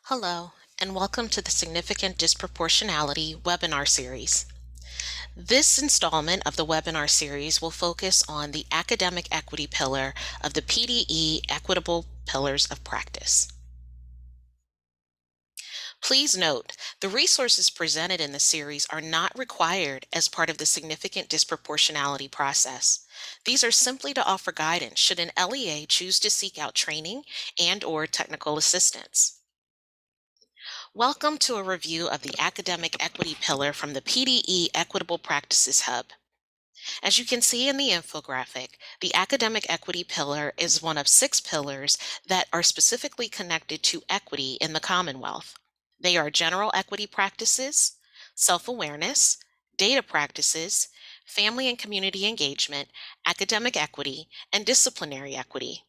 Hello, and welcome to the Significant Disproportionality webinar series. This installment of the webinar series will focus on the academic equity pillar of the PDE Equitable Pillars of Practice. Please note, the resources presented in the series are not required as part of the significant disproportionality process. These are simply to offer guidance should an LEA choose to seek out training and/or technical assistance. Welcome to a review of the Academic Equity Pillar from the PDE Equitable Practices Hub. As you can see in the infographic, the Academic Equity Pillar is one of 6 pillars that are specifically connected to equity in the Commonwealth. They are general equity practices, self-awareness, data practices, family and community engagement, academic equity, and disciplinary equity.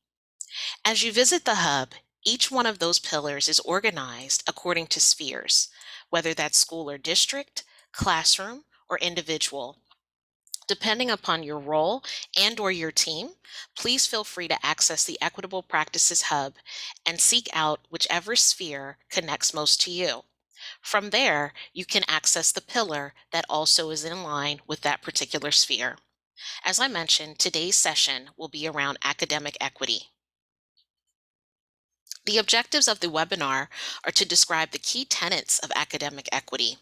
As you visit the hub, each one of those pillars is organized according to spheres, whether that's school or district, classroom, or individual. Depending upon your role and/or your team, please feel free to access the Equitable Practices Hub and seek out whichever sphere connects most to you. From there, you can access the pillar that also is in line with that particular sphere. As I mentioned, today's session will be around academic equity. The objectives of the webinar are to describe the key tenets of academic equity,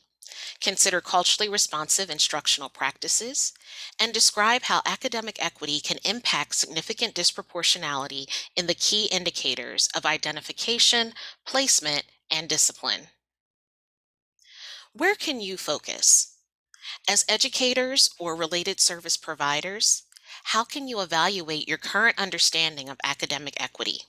consider culturally responsive instructional practices, and describe how academic equity can impact significant disproportionality in the key indicators of identification, placement, and discipline. Where can you focus? As educators or related service providers, how can you evaluate your current understanding of academic equity?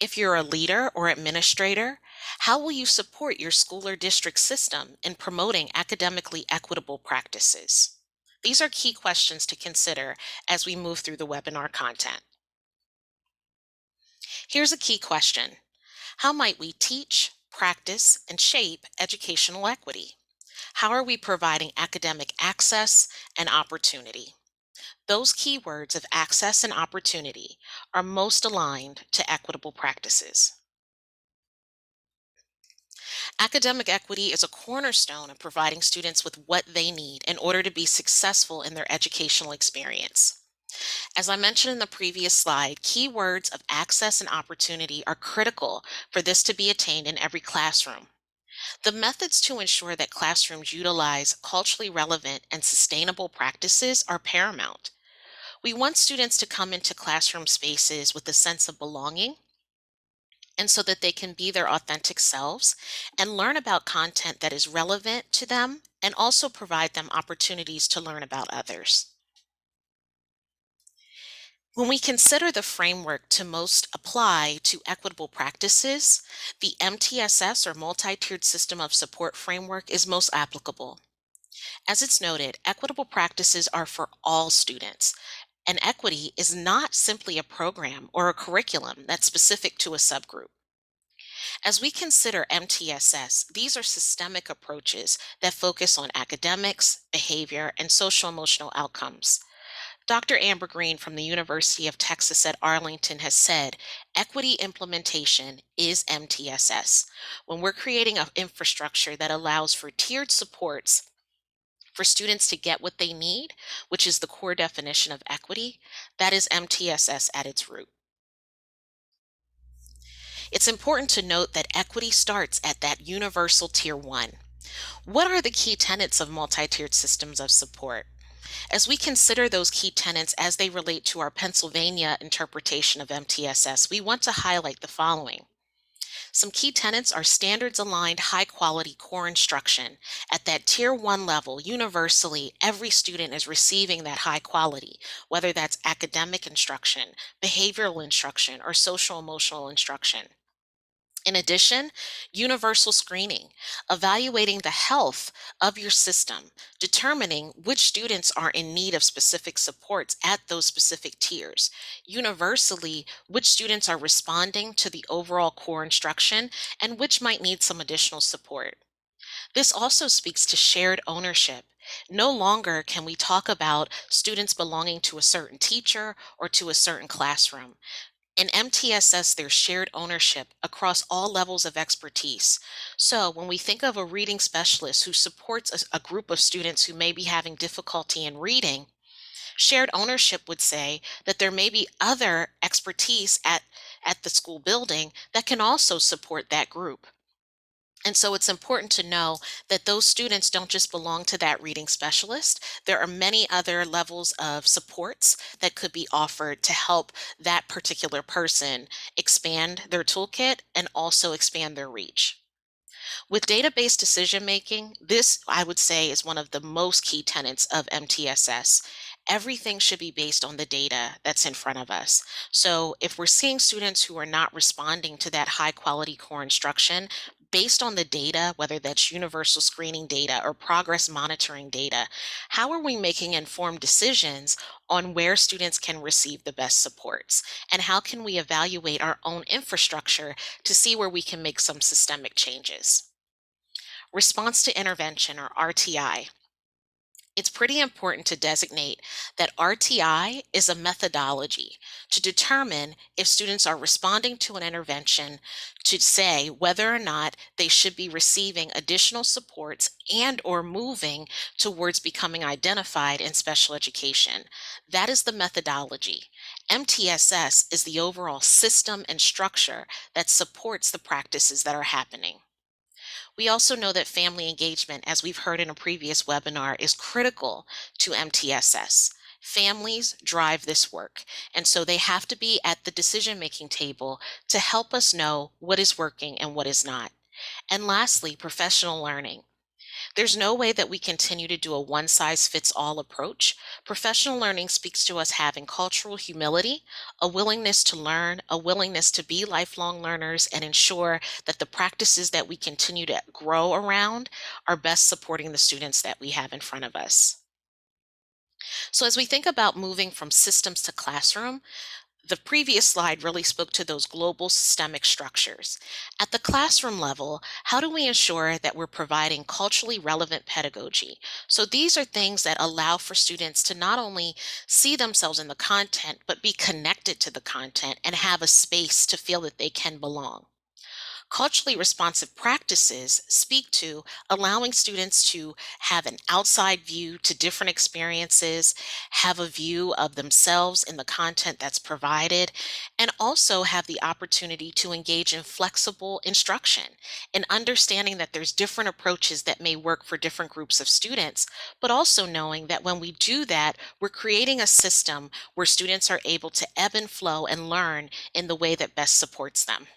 If you're a leader or administrator, how will you support your school or district system in promoting academically equitable practices? These are key questions to consider as we move through the webinar content. Here's a key question. How might we teach, practice, and shape educational equity? How are we providing academic access and opportunity? Those keywords of access and opportunity are most aligned to equitable practices. Academic equity is a cornerstone of providing students with what they need in order to be successful in their educational experience. As I mentioned in the previous slide, keywords of access and opportunity are critical for this to be attained in every classroom. The methods to ensure that classrooms utilize culturally relevant and sustainable practices are paramount. We want students to come into classroom spaces with a sense of belonging and so that they can be their authentic selves and learn about content that is relevant to them and also provide them opportunities to learn about others. When we consider the framework to most apply to equitable practices, the MTSS or multi-tiered system of support framework is most applicable. As it's noted, equitable practices are for all students, and equity is not simply a program or a curriculum that's specific to a subgroup. As we consider MTSS, these are systemic approaches that focus on academics, behavior, and social emotional outcomes. Dr. Amber Green from the University of Texas at Arlington has said, equity implementation is MTSS. When we're creating an infrastructure that allows for tiered supports for students to get what they need, which is the core definition of equity, that is MTSS at its root. It's important to note that equity starts at that universal tier 1. What are the key tenets of multi-tiered systems of support? As we consider those key tenets as they relate to our Pennsylvania interpretation of MTSS, we want to highlight the following. Some key tenets are standards aligned, high quality core instruction. At that tier 1 level, universally, every student is receiving that high quality, whether that's academic instruction, behavioral instruction, or social emotional instruction. In addition, universal screening, evaluating the health of your system, determining which students are in need of specific supports at those specific tiers, universally, which students are responding to the overall core instruction and which might need some additional support. This also speaks to shared ownership. No longer can we talk about students belonging to a certain teacher or to a certain classroom. In MTSS, there's shared ownership across all levels of expertise. So, when we think of a reading specialist who supports a group of students who may be having difficulty in reading, shared ownership would say that there may be other expertise at the school building that can also support that group. And so it's important to know that those students don't just belong to that reading specialist. There are many other levels of supports that could be offered to help that particular person expand their toolkit and also expand their reach. With database decision making, this I would say is one of the most key tenets of MTSS. Everything should be based on the data that's in front of us. So if we're seeing students who are not responding to that high quality core instruction, based on the data, whether that's universal screening data or progress monitoring data, how are we making informed decisions on where students can receive the best supports? And how can we evaluate our own infrastructure to see where we can make some systemic changes? Response to intervention, or RTI. It's pretty important to designate that RTI is a methodology to determine if students are responding to an intervention, to say whether or not they should be receiving additional supports and or moving towards becoming identified in special education. That is the methodology. MTSS is the overall system and structure that supports the practices that are happening. We also know that family engagement, as we've heard in a previous webinar, is critical to MTSS. Families drive this work, and so they have to be at the decision making table to help us know what is working and what is not. And lastly, professional learning. There's no way that we continue to do a one size fits all approach. Professional learning speaks to us having cultural humility, a willingness to learn, a willingness to be lifelong learners, and ensure that the practices that we continue to grow around are best supporting the students that we have in front of us. So, as we think about moving from systems to classroom, the previous slide really spoke to those global systemic structures. At the classroom level, how do we ensure that we're providing culturally relevant pedagogy? So these are things that allow for students to not only see themselves in the content, but be connected to the content and have a space to feel that they can belong. Culturally responsive practices speak to allowing students to have an outside view to different experiences, have a view of themselves in the content that's provided, and also have the opportunity to engage in flexible instruction and understanding that there's different approaches that may work for different groups of students, but also knowing that when we do that, we're creating a system where students are able to ebb and flow and learn in the way that best supports them.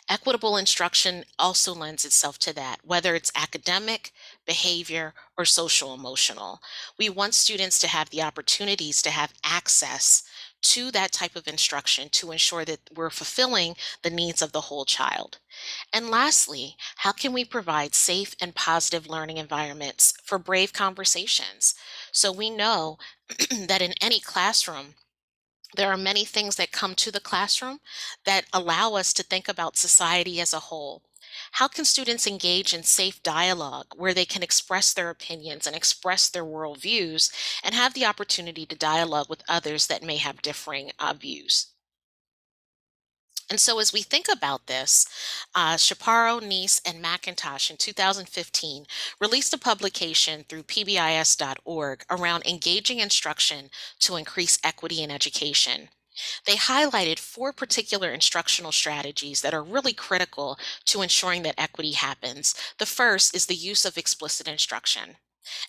Equitable instruction also lends itself to that, whether it's academic, behavior, or social emotional. We want students to have the opportunities to have access to that type of instruction to ensure that we're fulfilling the needs of the whole child. And lastly, how can we provide safe and positive learning environments for brave conversations? So we know that in any classroom, there are many things that come to the classroom that allow us to think about society as a whole. How can students engage in safe dialogue where they can express their opinions and express their worldviews and have the opportunity to dialogue with others that may have differing views? And so, as we think about this, Chaparro, Nice, and McIntosh in 2015 released a publication through pbis.org around engaging instruction to increase equity in education. They highlighted four particular instructional strategies that are really critical to ensuring that equity happens. The first is the use of explicit instruction.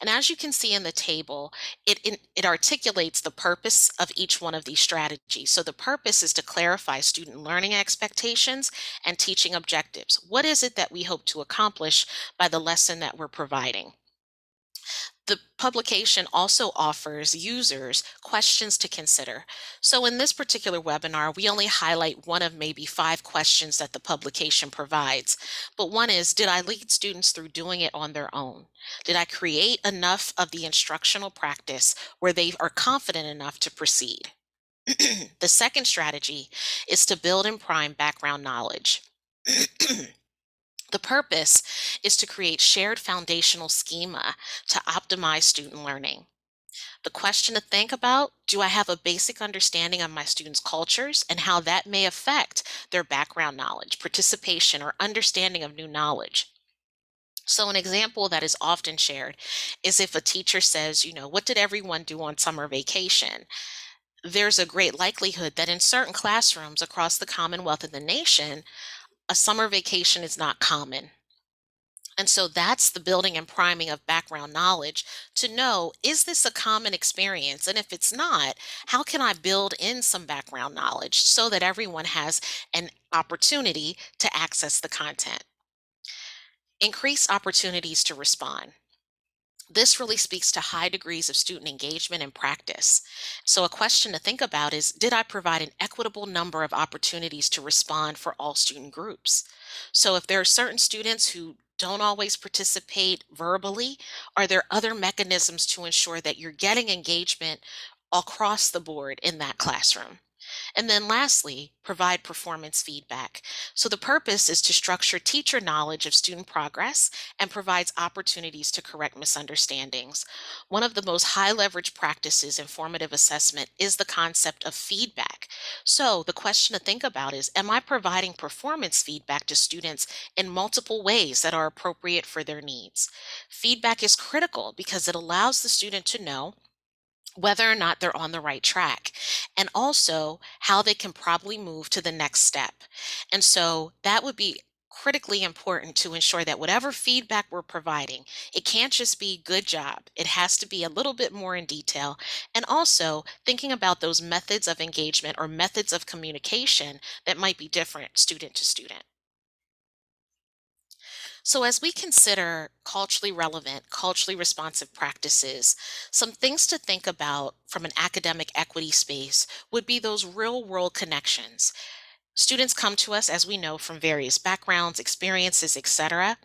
And as you can see in the table, it articulates the purpose of each one of these strategies. So the purpose is to clarify student learning expectations and teaching objectives. What is it that we hope to accomplish by the lesson that we're providing? The publication also offers users questions to consider. So in this particular webinar, we only highlight one of maybe 5 questions that the publication provides. But one is, did I lead students through doing it on their own? Did I create enough of the instructional practice where they are confident enough to proceed? The second strategy is to build and prime background knowledge. The purpose is to create shared foundational schema to optimize student learning. The question to think about: do I have a basic understanding of my students' cultures and how that may affect their background knowledge, participation, or understanding of new knowledge? So, an example that is often shared is if a teacher says, what did everyone do on summer vacation? There's a great likelihood that in certain classrooms across the Commonwealth of the nation, a summer vacation is not common. And so that's the building and priming of background knowledge to know, is this a common experience? And if it's not, how can I build in some background knowledge so that everyone has an opportunity to access the content? Increase opportunities to respond. This really speaks to high degrees of student engagement and practice. So, a question to think about is: did I provide an equitable number of opportunities to respond for all student groups? So, if there are certain students who don't always participate verbally, are there other mechanisms to ensure that you're getting engagement across the board in that classroom? And then lastly, provide performance feedback. So the purpose is to structure teacher knowledge of student progress and provides opportunities to correct misunderstandings. One of the most high leverage practices in formative assessment is the concept of feedback. So the question to think about is: am I providing performance feedback to students in multiple ways that are appropriate for their needs? Feedback is critical because it allows the student to know whether or not they're on the right track, and also how they can probably move to the next step. And so that would be critically important to ensure that whatever feedback we're providing, it can't just be good job. It has to be a little bit more in detail. And also thinking about those methods of engagement or methods of communication that might be different student to student. So, as we consider culturally relevant, culturally responsive practices, some things to think about from an academic equity space would be those real world connections. Students come to us, as we know, from various backgrounds, experiences, etc.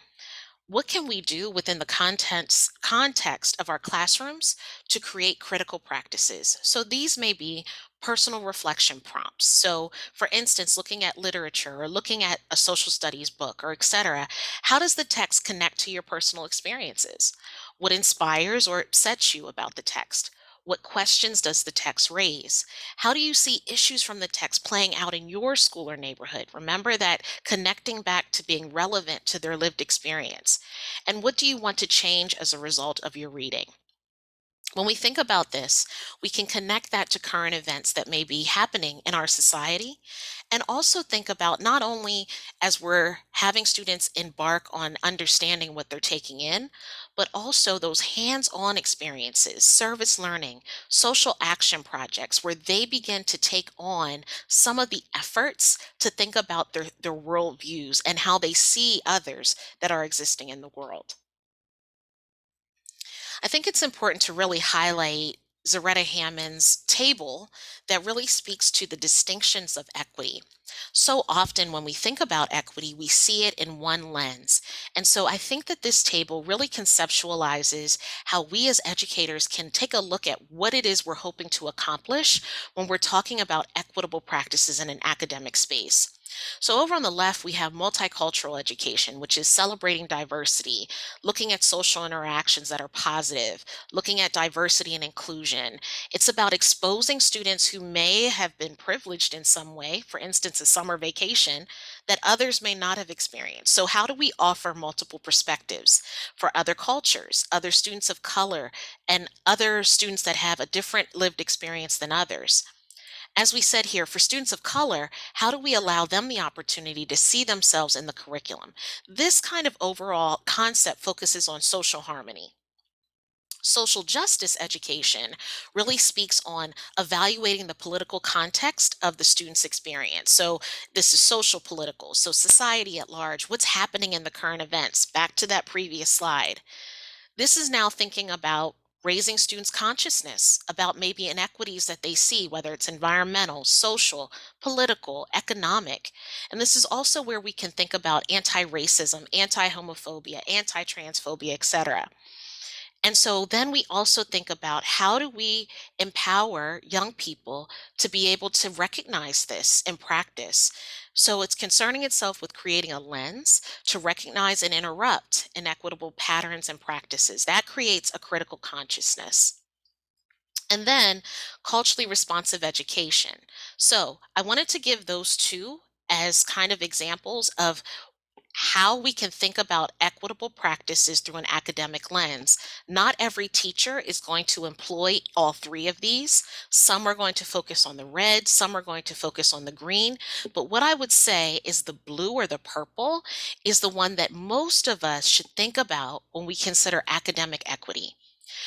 What can we do within the context of our classrooms to create critical practices? So these may be personal reflection prompts. So, for instance, looking at literature or looking at a social studies book or etc., how does the text connect to your personal experiences? What inspires or upsets you about the text? What questions does the text raise? How do you see issues from the text playing out in your school or neighborhood? Remember that connecting back to being relevant to their lived experience. And what do you want to change as a result of your reading? When we think about this, we can connect that to current events that may be happening in our society, and also think about not only as we're having students embark on understanding what they're taking in, but also those hands on experiences, service learning, social action projects, where they begin to take on some of the efforts to think about their worldviews and how they see others that are existing in the world. I think it's important to really highlight Zaretta Hammond's table that really speaks to the distinctions of equity. So often, when we think about equity, we see it in one lens. And so I think that this table really conceptualizes how we as educators can take a look at what it is we're hoping to accomplish when we're talking about equitable practices in an academic space. So, over on the left, we have multicultural education, which is celebrating diversity, looking at social interactions that are positive, looking at diversity and inclusion. It's about exposing students who may have been privileged in some way, for instance, a summer vacation, that others may not have experienced. So, how do we offer multiple perspectives for other cultures, other students of color, and other students that have a different lived experience than others? As we said here, for students of color, how do we allow them the opportunity to see themselves in the curriculum? This kind of overall concept focuses on social harmony. Social justice education really speaks on evaluating the political context of the student's experience. So, this is social political, so society at large, what's happening in the current events. Back to that previous slide. This is now thinking about raising students' consciousness about maybe inequities that they see, whether it's environmental, social, political, economic. And this is also where we can think about anti racism, anti homophobia, anti transphobia, etc. And so then we also think about how do we empower young people to be able to recognize this in practice. So it's concerning itself with creating a lens to recognize and interrupt inequitable patterns and practices. That creates a critical consciousness. And then culturally responsive education. So I wanted to give those two as kind of examples of how we can think about equitable practices through an academic lens. Not every teacher is going to employ all three of these. Some are going to focus on the red, some are going to focus on the green. But what I would say is the blue or the purple is the one that most of us should think about when we consider academic equity.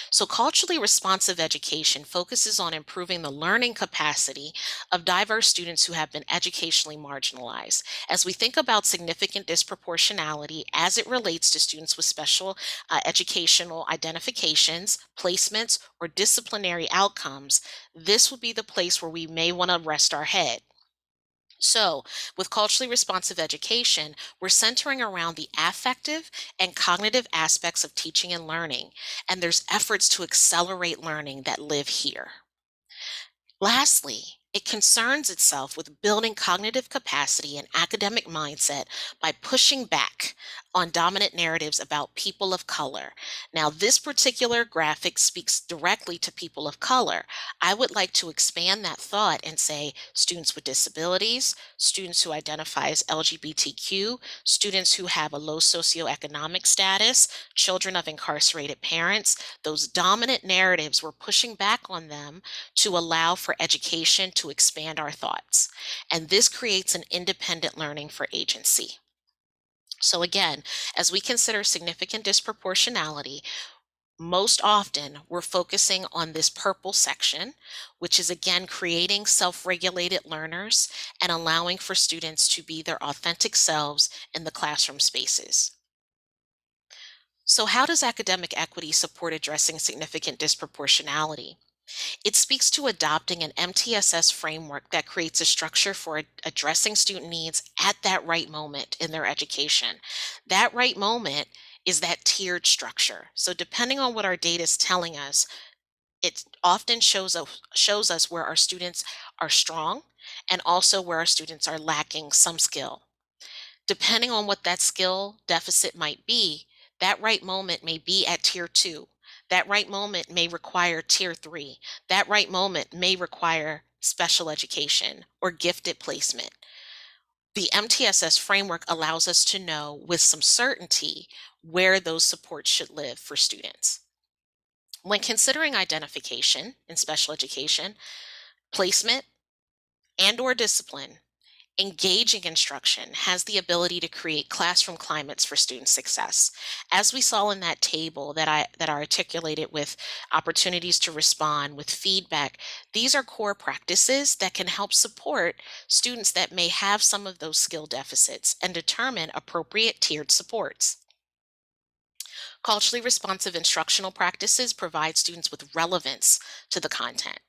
So, culturally responsive education focuses on improving the learning capacity of diverse students who have been educationally marginalized. As we think about significant disproportionality as it relates to students with special educational identifications, placements, or disciplinary outcomes, this would be the place where we may want to rest our head. So, with culturally responsive education, we're centering around the affective and cognitive aspects of teaching and learning, and there's efforts to accelerate learning that live here. Lastly, it concerns itself with building cognitive capacity and academic mindset by pushing back on dominant narratives about people of color. Now, this particular graphic speaks directly to people of color. I would like to expand that thought and say students with disabilities, students who identify as LGBTQ, students who have a low socioeconomic status, children of incarcerated parents. Those dominant narratives, we're pushing back on them to allow for education to expand our thoughts. And this creates an independent learning for agency. So, again, as we consider significant disproportionality, most often we're focusing on this purple section, which is again creating self regulated learners and allowing for students to be their authentic selves in the classroom spaces. So, how does academic equity support addressing significant disproportionality? It speaks to adopting an MTSS framework that creates a structure for addressing student needs at that right moment in their education. That right moment is that tiered structure. So depending on what our data is telling us, it often shows us where our students are strong and also where our students are lacking some skill. Depending on what that skill deficit might be, that right moment may be at tier two. That right moment may require tier three. That right moment may require special education or gifted placement. The MTSS framework allows us to know with some certainty where those supports should live for students. When considering identification in special education, placement, and or discipline, engaging instruction has the ability to create classroom climates for student success. As we saw in that table that are articulated with opportunities to respond, with feedback, these are core practices that can help support students that may have some of those skill deficits and determine appropriate tiered supports. Culturally responsive instructional practices provide students with relevance to the content.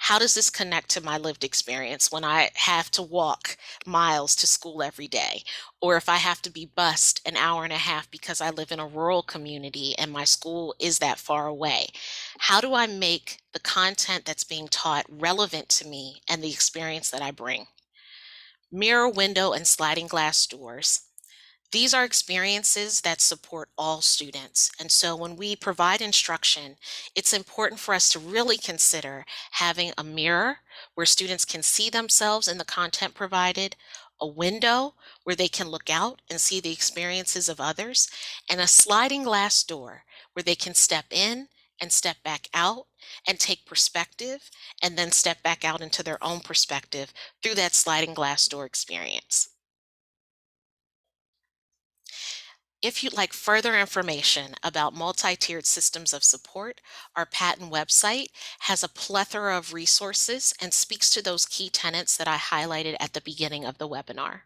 How does this connect to my lived experience when I have to walk miles to school every day? Or if I have to be bused an hour and a half because I live in a rural community and my school is that far away? How do I make the content that's being taught relevant to me and the experience that I bring? Mirror window and sliding glass doors. These are experiences that support all students. And so when we provide instruction, it's important for us to really consider having a mirror where students can see themselves in the content provided, a window where they can look out and see the experiences of others, and a sliding glass door where they can step in and step back out and take perspective and then step back out into their own perspective through that sliding glass door experience. If you'd like further information about multi-tiered systems of support, our patent website has a plethora of resources and speaks to those key tenets that I highlighted at the beginning of the webinar.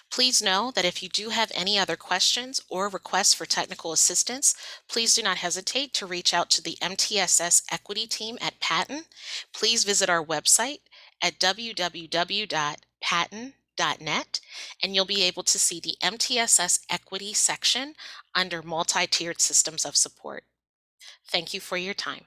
Please know that if you do have any other questions or requests for technical assistance, please do not hesitate to reach out to the MTSS Equity team at Patent. Please visit our website at www.patent.net and you'll be able to see the MTSS Equity section under Multi-Tiered Systems of Support. Thank you for your time.